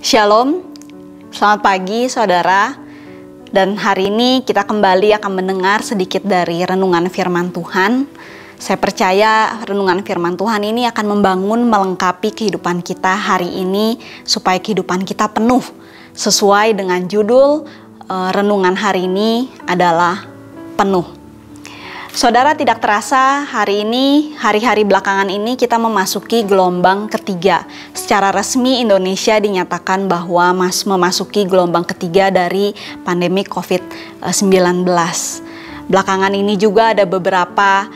Shalom, selamat pagi saudara. Dan hari ini kita kembali akan mendengar sedikit dari renungan firman Tuhan. Saya percaya renungan firman Tuhan ini akan membangun, melengkapi kehidupan kita hari ini supaya kehidupan kita penuh. Sesuai dengan judul renungan hari ini adalah penuh. Saudara, tidak terasa hari ini, hari-hari belakangan ini kita memasuki gelombang ketiga. Secara resmi Indonesia dinyatakan bahwa memasuki gelombang ketiga dari pandemi COVID-19. Belakangan ini juga ada beberapa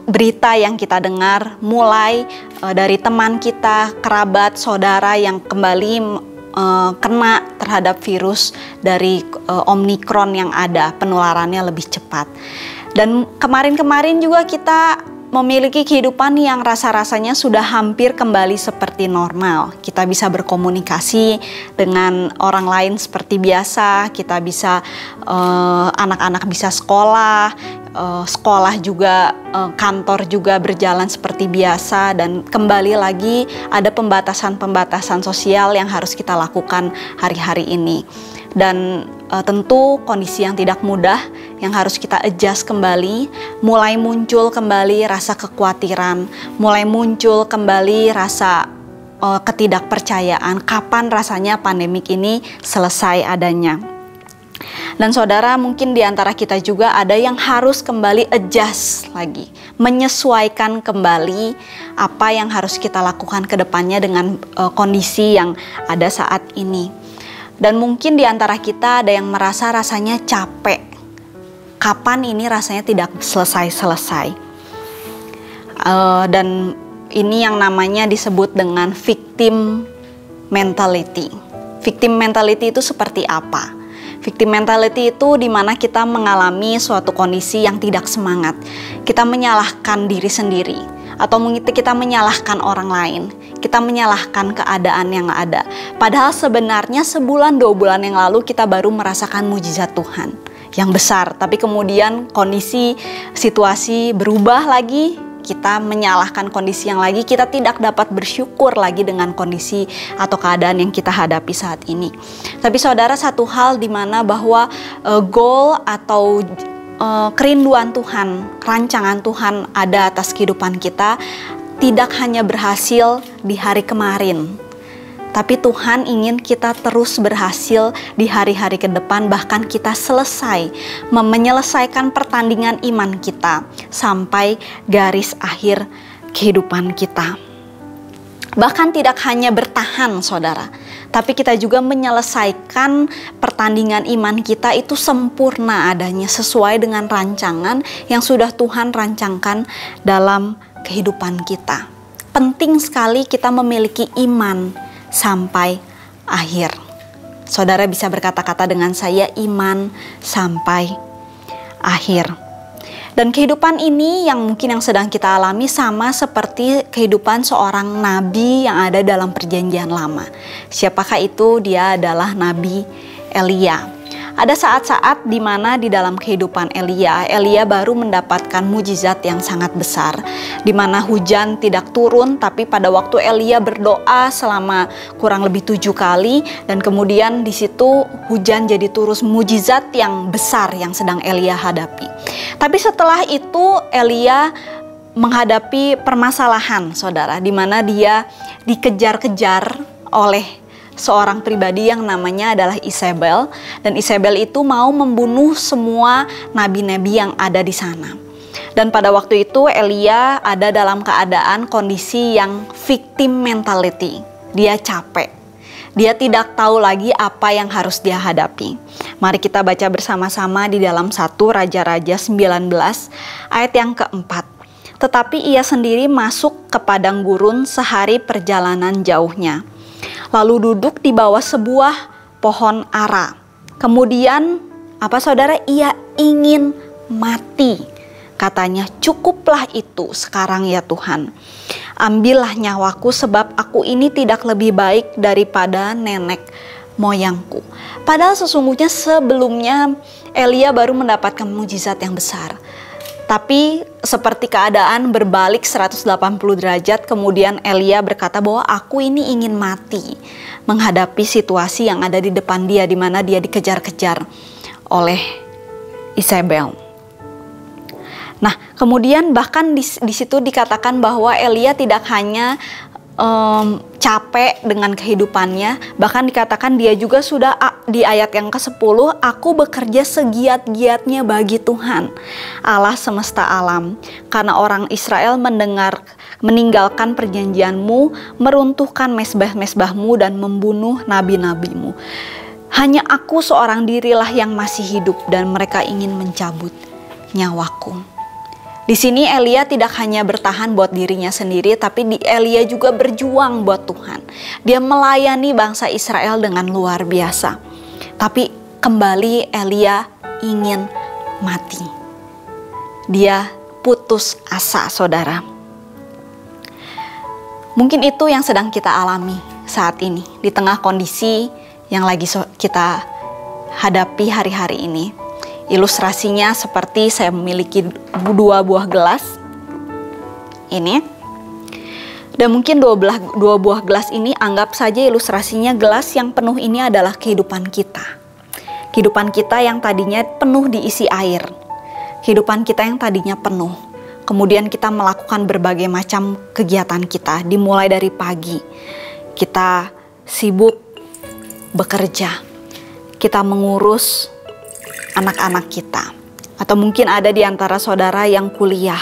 berita yang kita dengar, mulai dari teman kita, kerabat, saudara yang kembali kena terhadap virus dari Omikron yang ada, penularannya lebih cepat. Dan kemarin-kemarin juga kita memiliki kehidupan yang rasa-rasanya sudah hampir kembali seperti normal. Kita bisa berkomunikasi dengan orang lain seperti biasa, kita bisa anak-anak bisa sekolah, sekolah juga, kantor juga berjalan seperti biasa, dan kembali lagi ada pembatasan-pembatasan sosial yang harus kita lakukan hari-hari ini. Dan tentu kondisi yang tidak mudah yang harus kita adjust kembali. Mulai muncul kembali rasa kekhawatiran, mulai muncul kembali rasa ketidakpercayaan, kapan rasanya pandemik ini selesai adanya. Dan saudara, mungkin di antara kita juga ada yang harus kembali adjust lagi, menyesuaikan kembali apa yang harus kita lakukan ke depannya dengan kondisi yang ada saat ini. Dan mungkin di antara kita ada yang merasa rasanya capek. Kapan ini rasanya tidak selesai-selesai. Dan ini yang namanya disebut dengan victim mentality. Victim mentality itu seperti apa? Victim mentality itu dimana kita mengalami suatu kondisi yang tidak semangat. Kita menyalahkan diri sendiri. Atau kita menyalahkan orang lain, kita menyalahkan keadaan yang ada. Padahal sebenarnya sebulan 2 bulan yang lalu kita baru merasakan mujizat Tuhan yang besar. Tapi kemudian kondisi, situasi berubah lagi, kita menyalahkan kondisi yang lagi, kita tidak dapat bersyukur lagi dengan kondisi atau keadaan yang kita hadapi saat ini. Tapi saudara, satu hal di mana bahwa goal atau kerinduan Tuhan, rancangan Tuhan ada atas kehidupan kita tidak hanya berhasil di hari kemarin, tapi Tuhan ingin kita terus berhasil di hari-hari ke depan, bahkan kita selesai menyelesaikan pertandingan iman kita sampai garis akhir kehidupan kita. Bahkan tidak hanya bertahan saudara, tapi kita juga menyelesaikan pertandingan iman kita itu sempurna adanya sesuai dengan rancangan yang sudah Tuhan rancangkan dalam kehidupan kita. Penting sekali kita memiliki iman sampai akhir. Saudara bisa berkata-kata dengan saya, iman sampai akhir. Dan kehidupan ini yang mungkin yang sedang kita alami sama seperti kehidupan seorang nabi yang ada dalam perjanjian lama. Siapakah itu? Dia adalah Nabi Elia. Ada saat-saat di mana di dalam kehidupan Elia baru mendapatkan mujizat yang sangat besar, di mana hujan tidak turun, tapi pada waktu Elia berdoa selama kurang lebih 7 kali, dan kemudian di situ hujan jadi turun, mujizat yang besar yang sedang Elia hadapi. Tapi setelah itu Elia menghadapi permasalahan, saudara, di mana dia dikejar-kejar oleh seorang pribadi yang namanya adalah Isabel, dan Isabel itu mau membunuh semua nabi-nabi yang ada di sana. Dan pada waktu itu Elia ada dalam keadaan kondisi yang victim mentality. Dia capek. Dia tidak tahu lagi apa yang harus dia hadapi. Mari kita baca bersama-sama di dalam 1 Raja-Raja 19 ayat yang keempat. Tetapi ia sendiri masuk ke padang gurun sehari perjalanan jauhnya, lalu duduk di bawah sebuah pohon ara. Kemudian apa saudara? Ia ingin mati. Katanya, cukuplah itu sekarang ya Tuhan. Ambillah nyawaku sebab aku ini tidak lebih baik daripada nenek moyangku. Padahal sesungguhnya sebelumnya Elia baru mendapatkan mujizat yang besar. Tapi seperti keadaan berbalik 180 derajat, kemudian Elia berkata bahwa aku ini ingin mati menghadapi situasi yang ada di depan dia, di mana dia dikejar-kejar oleh Isabel. Nah, kemudian bahkan di situ dikatakan bahwa Elia tidak hanya capek dengan kehidupannya, bahkan dikatakan dia juga sudah di ayat yang ke-10, aku bekerja segiat-giatnya bagi Tuhan Allah semesta alam, karena orang Israel meninggalkan perjanjianmu, meruntuhkan mezbah-mezbahmu dan membunuh nabi-nabimu. Hanya aku seorang dirilah yang masih hidup dan mereka ingin mencabut nyawaku. Di sini Elia tidak hanya bertahan buat dirinya sendiri, tapi Elia juga berjuang buat Tuhan. Dia melayani bangsa Israel dengan luar biasa. Tapi kembali Elia ingin mati. Dia putus asa, saudara. Mungkin itu yang sedang kita alami saat ini, di tengah kondisi yang lagi kita hadapi hari-hari ini. Ilustrasinya seperti saya memiliki 2 buah gelas ini, dan mungkin 2 buah gelas ini anggap saja ilustrasinya gelas yang penuh ini adalah kehidupan kita. Kehidupan kita yang tadinya penuh diisi air, kehidupan kita yang tadinya penuh. Kemudian kita melakukan berbagai macam kegiatan kita, dimulai dari pagi kita sibuk bekerja, kita mengurus anak-anak kita, atau mungkin ada di antara saudara yang kuliah.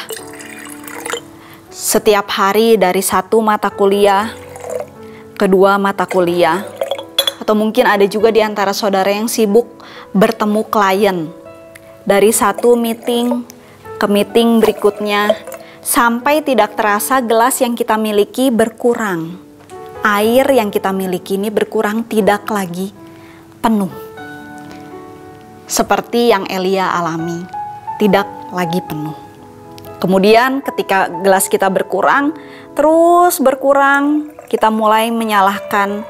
Setiap hari dari 1 mata kuliah ke 2 mata kuliah, atau mungkin ada juga di antara saudara yang sibuk bertemu klien, dari 1 meeting ke meeting berikutnya, sampai tidak terasa gelas yang kita miliki berkurang. Air yang kita miliki ini berkurang, tidak lagi penuh. Seperti yang Elia alami, tidak lagi penuh. Kemudian ketika gelas kita berkurang, terus berkurang, kita mulai menyalahkan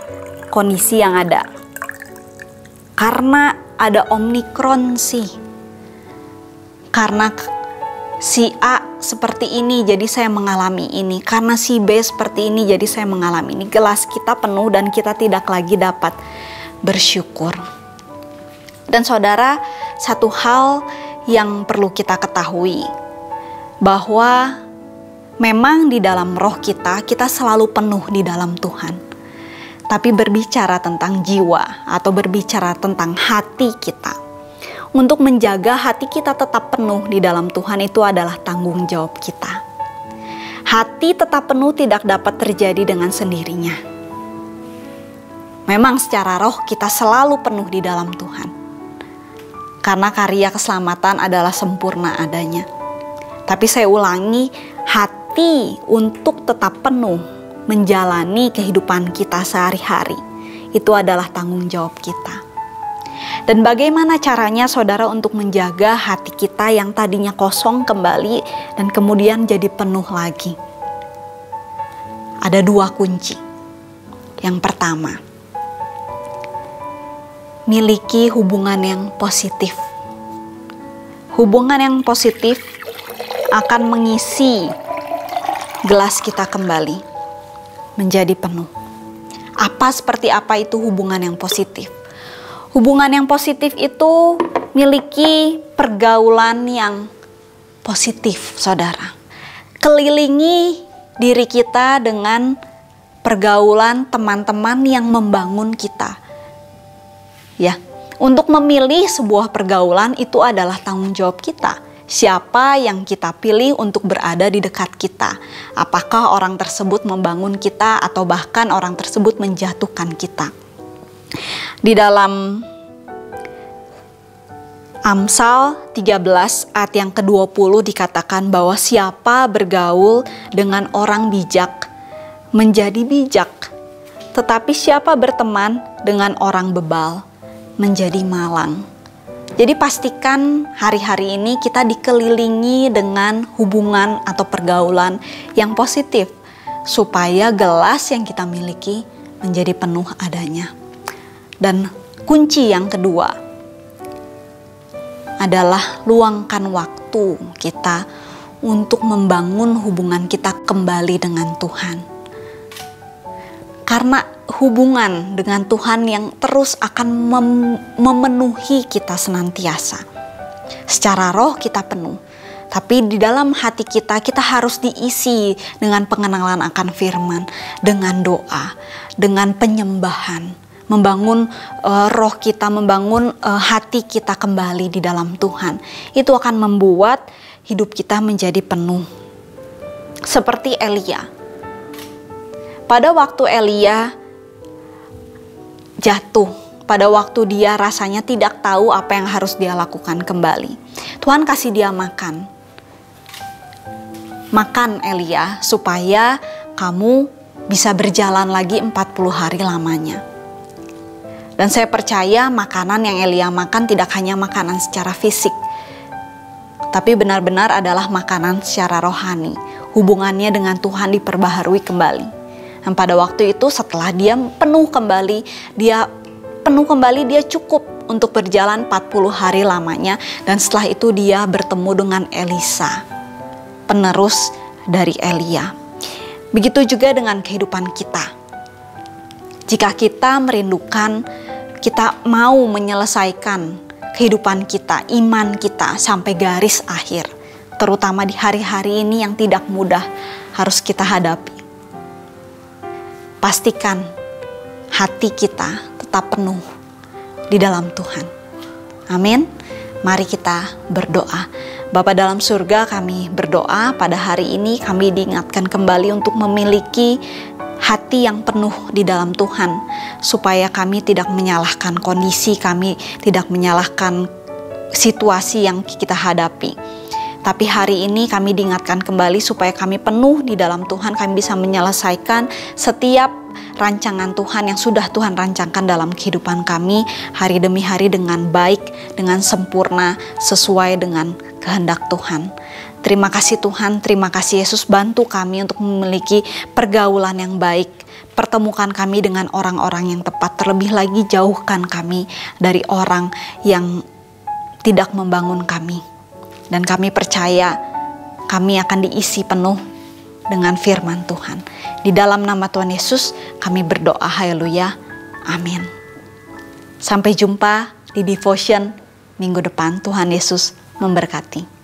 kondisi yang ada. Karena ada Omikron sih. Karena si A seperti ini, jadi saya mengalami ini. Karena si B seperti ini, jadi saya mengalami ini. Gelas kita penuh dan kita tidak lagi dapat bersyukur. Dan saudara, satu hal yang perlu kita ketahui, bahwa memang di dalam roh kita selalu penuh di dalam Tuhan. Tapi berbicara tentang jiwa atau berbicara tentang hati kita, untuk menjaga hati kita tetap penuh di dalam Tuhan, itu adalah tanggung jawab kita. Hati tetap penuh tidak dapat terjadi dengan sendirinya. Memang secara roh kita selalu penuh di dalam Tuhan, karena karya keselamatan adalah sempurna adanya. Tapi saya ulangi, hati untuk tetap penuh menjalani kehidupan kita sehari-hari, itu adalah tanggung jawab kita. Dan bagaimana caranya saudara untuk menjaga hati kita yang tadinya kosong kembali dan kemudian jadi penuh lagi? Ada 2 kunci. Yang pertama, miliki hubungan yang positif. Hubungan yang positif akan mengisi gelas kita kembali menjadi penuh. Seperti apa itu hubungan yang positif? Hubungan yang positif itu miliki pergaulan yang positif, saudara. Kelilingi diri kita dengan pergaulan teman-teman yang membangun kita. Ya, untuk memilih sebuah pergaulan itu adalah tanggung jawab kita. Siapa yang kita pilih untuk berada di dekat kita? Apakah orang tersebut membangun kita atau bahkan orang tersebut menjatuhkan kita? Di dalam Amsal 13 ayat yang ke-20 dikatakan bahwa siapa bergaul dengan orang bijak menjadi bijak, tetapi siapa berteman dengan orang bebal menjadi malang. Jadi pastikan hari-hari ini kita dikelilingi dengan hubungan atau pergaulan yang positif, supaya gelas yang kita miliki menjadi penuh adanya. Dan kunci yang kedua adalah luangkan waktu. waktu kita untuk membangun hubungan kita kembali dengan Tuhan. Karena hubungan dengan Tuhan yang terus akan memenuhi kita senantiasa. Secara roh kita penuh, tapi di dalam hati kita harus diisi dengan pengenalan akan firman, dengan doa, dengan penyembahan, membangun roh kita, membangun hati kita kembali di dalam Tuhan. Itu akan membuat hidup kita menjadi penuh. Seperti Elia. Pada waktu Elia jatuh, pada waktu dia rasanya tidak tahu apa yang harus dia lakukan kembali, Tuhan kasih dia makan. Makan Elia, supaya kamu bisa berjalan lagi 40 hari lamanya. Dan saya percaya makanan yang Elia makan tidak hanya makanan secara fisik, tapi benar-benar adalah makanan secara rohani. Hubungannya dengan Tuhan diperbaharui kembali. Dan pada waktu itu setelah dia penuh kembali, dia cukup untuk berjalan 40 hari lamanya. Dan setelah itu dia bertemu dengan Elisa, penerus dari Elia. Begitu juga dengan kehidupan kita. Jika kita merindukan, kita mau menyelesaikan kehidupan kita, iman kita sampai garis akhir, terutama di hari-hari ini yang tidak mudah harus kita hadapi. Pastikan hati kita tetap penuh di dalam Tuhan. Amin. Mari kita berdoa. Bapa dalam surga, kami berdoa pada hari ini kami diingatkan kembali untuk memiliki hati yang penuh di dalam Tuhan, supaya kami tidak menyalahkan kondisi, kami tidak menyalahkan situasi yang kita hadapi. Tapi hari ini kami diingatkan kembali supaya kami penuh di dalam Tuhan, kami bisa menyelesaikan setiap rancangan Tuhan yang sudah Tuhan rancangkan dalam kehidupan kami hari demi hari dengan baik, dengan sempurna, sesuai dengan kehendak Tuhan. Terima kasih Tuhan, terima kasih Yesus, bantu kami untuk memiliki pergaulan yang baik. Pertemukan kami dengan orang-orang yang tepat, terlebih lagi jauhkan kami dari orang yang tidak membangun kami. Dan kami percaya kami akan diisi penuh dengan firman Tuhan. Di dalam nama Tuhan Yesus kami berdoa, haleluya, amin. Sampai jumpa di devotion minggu depan. Tuhan Yesus memberkati.